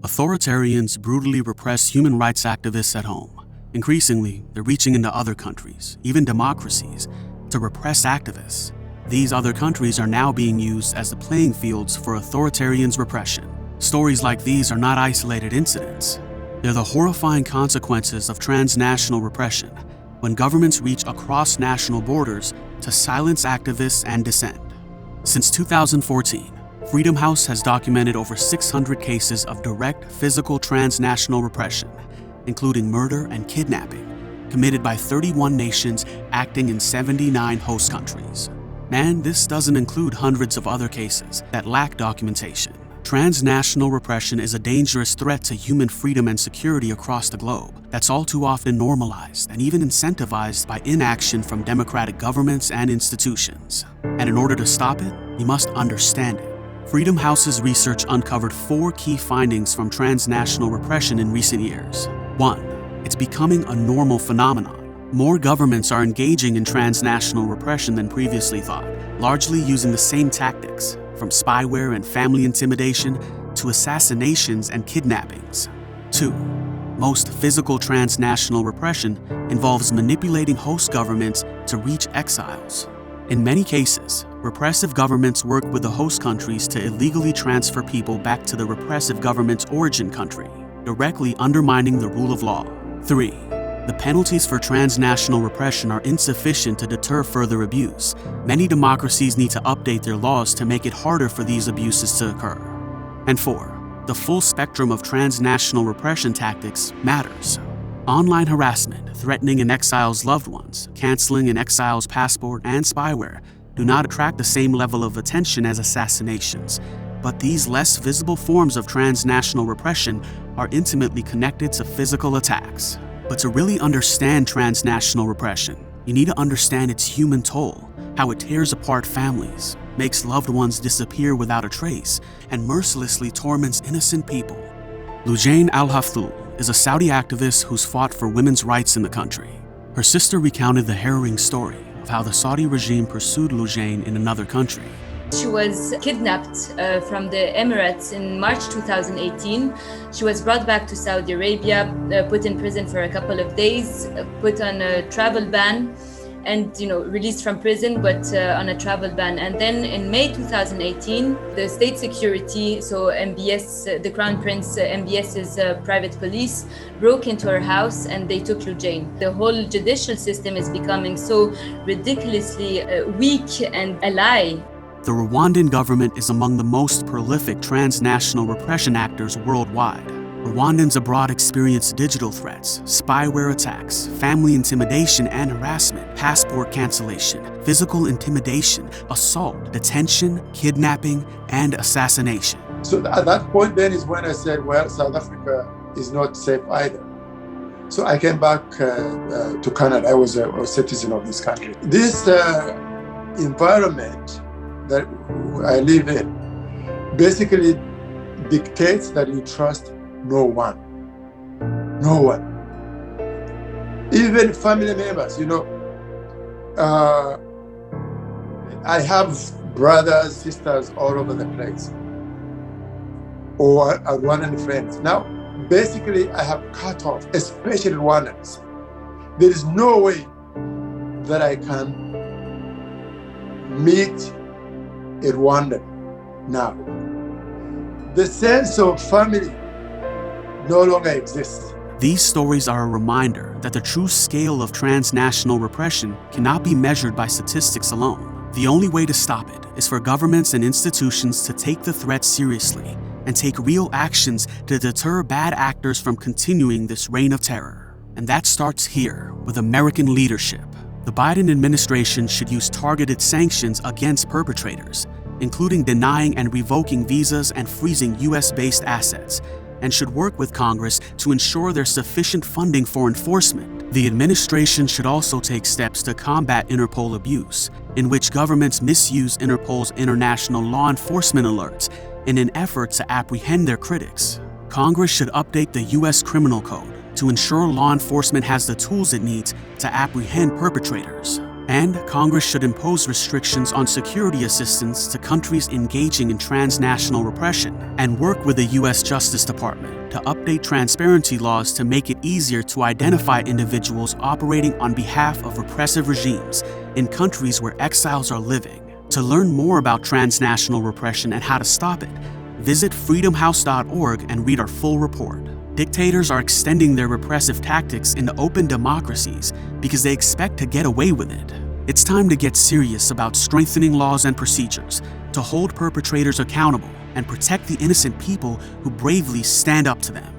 Authoritarians brutally repress human rights activists at home. Increasingly, they're reaching into other countries, even democracies, to repress activists. These other countries are now being used as the playing fields for authoritarians' repression. Stories like these are not isolated incidents. They're the horrifying consequences of transnational repression, when governments reach across national borders to silence activists and dissent. Since 2014, Freedom House has documented over 600 cases of direct physical transnational repression, including murder and kidnapping, committed by 31 nations acting in 79 host countries. And this doesn't include hundreds of other cases that lack documentation. Transnational repression is a dangerous threat to human freedom and security across the globe that's all too often normalized and even incentivized by inaction from democratic governments and institutions. And in order to stop it, you must understand it. Freedom House's research uncovered 4 key findings from transnational repression in recent years. 1. It's becoming a normal phenomenon. More governments are engaging in transnational repression than previously thought, largely using the same tactics, from spyware and family intimidation to assassinations and kidnappings. 2. Most physical transnational repression involves manipulating host governments to reach exiles. In many cases, repressive governments work with the host countries to illegally transfer people back to the repressive government's origin country, directly undermining the rule of law. 3. The penalties for transnational repression are insufficient to deter further abuse. Many democracies need to update their laws to make it harder for these abuses to occur. And 4. The full spectrum of transnational repression tactics matters. Online harassment, threatening an exile's loved ones, canceling an exile's passport, and spyware do not attract the same level of attention as assassinations, but these less visible forms of transnational repression are intimately connected to physical attacks. But to really understand transnational repression, you need to understand its human toll, how it tears apart families, makes loved ones disappear without a trace, and mercilessly torments innocent people. Loujain Al-Hafthul is a Saudi activist who's fought for women's rights in the country. Her sister recounted the harrowing story of how the Saudi regime pursued Loujain in another country. She was kidnapped from the Emirates in March 2018. She was brought back to Saudi Arabia, put in prison for a couple of days, put on a travel ban, and released from prison, but on a travel ban. And then in May 2018, the state security, so MBS, the Crown Prince, MBS's private police, broke into her house and they took Loujain. The whole judicial system is becoming so ridiculously weak and a lie. The Rwandan government is among the most prolific transnational repression actors worldwide. Rwandans abroad experience digital threats, spyware attacks, family intimidation and harassment, passport cancellation, physical intimidation, assault, detention, kidnapping, and assassination. So at that point then is when I said, well, South Africa is not safe either. So I came back to Canada. I was a citizen of this country. This environment that I live in basically dictates that you trust no one. No one. Even family members, I have brothers, sisters all over the place, or Rwandan friends. Now, basically, I have cut off, especially Rwandans. There is no way that I can meet a Rwandan now. The sense of family no longer exists. These stories are a reminder that the true scale of transnational repression cannot be measured by statistics alone. The only way to stop it is for governments and institutions to take the threat seriously and take real actions to deter bad actors from continuing this reign of terror. And that starts here with American leadership. The Biden administration should use targeted sanctions against perpetrators, including denying and revoking visas and freezing US-based assets, and should work with Congress to ensure there's sufficient funding for enforcement. The administration should also take steps to combat Interpol abuse, in which governments misuse Interpol's international law enforcement alerts in an effort to apprehend their critics. Congress should update the US Criminal Code to ensure law enforcement has the tools it needs to apprehend perpetrators. And Congress should impose restrictions on security assistance to countries engaging in transnational repression and work with the U.S. Justice Department to update transparency laws to make it easier to identify individuals operating on behalf of repressive regimes in countries where exiles are living. To learn more about transnational repression and how to stop it, visit freedomhouse.org and read our full report. Dictators are extending their repressive tactics into open democracies because they expect to get away with it. It's time to get serious about strengthening laws and procedures to hold perpetrators accountable and protect the innocent people who bravely stand up to them.